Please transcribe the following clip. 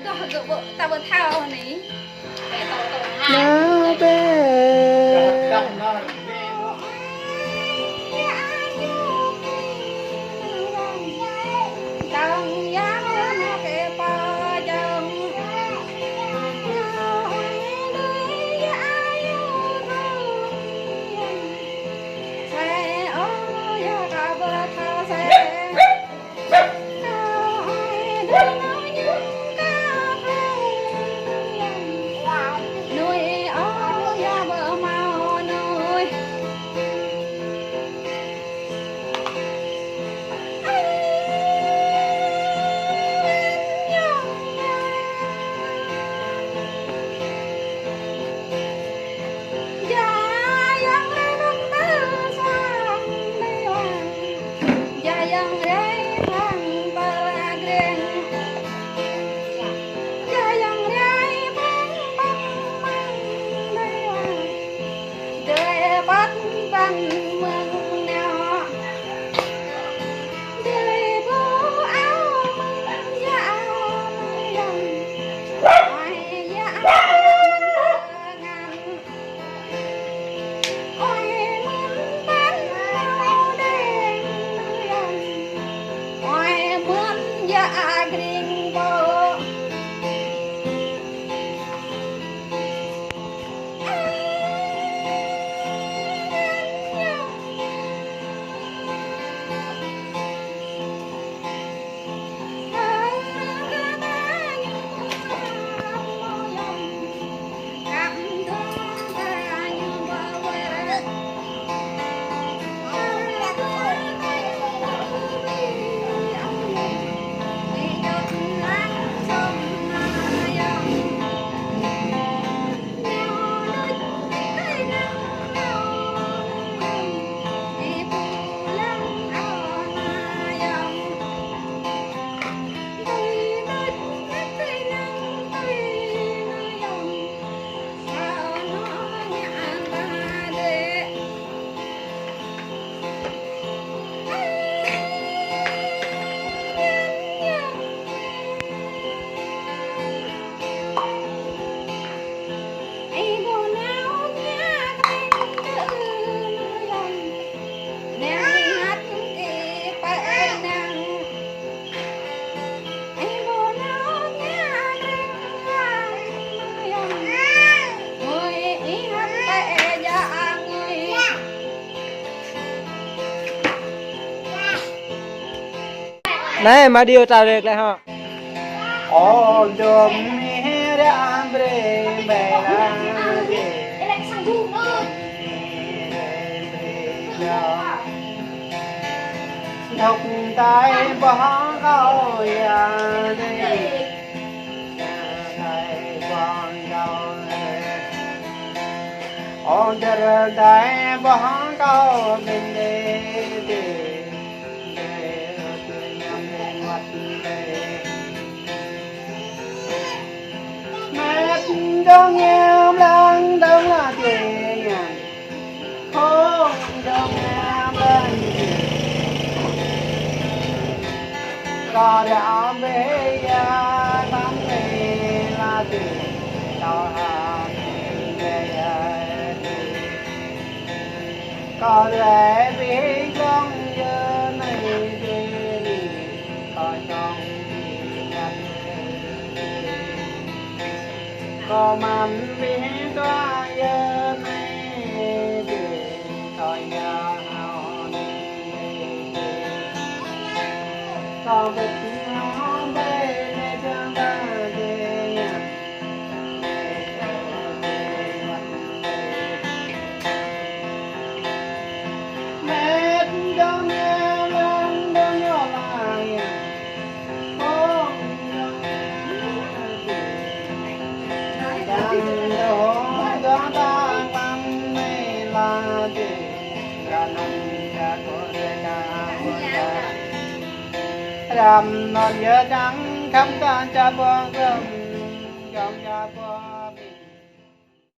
ตัวเกือบตาเบอร์เท่านี้ไปโตหา nó bé Hãy này mà điều trả được lại hả All the me ambre bella Thọc tay bỏ câu ya đây tay bỏ câu All the tay bỏ câu bên đây đông em đang đông là tiền không đông em đang có đã về ya bán về là tiền cho hàng về có lẽ vì trong giờ này đi có trong có man biết qua giờ này để coi nhà họ có vật nó bay lên trong ta để mẹ đông nhà lớn đông nhỏ lại Ram non nhớ trắng khắp tan cha bong gầm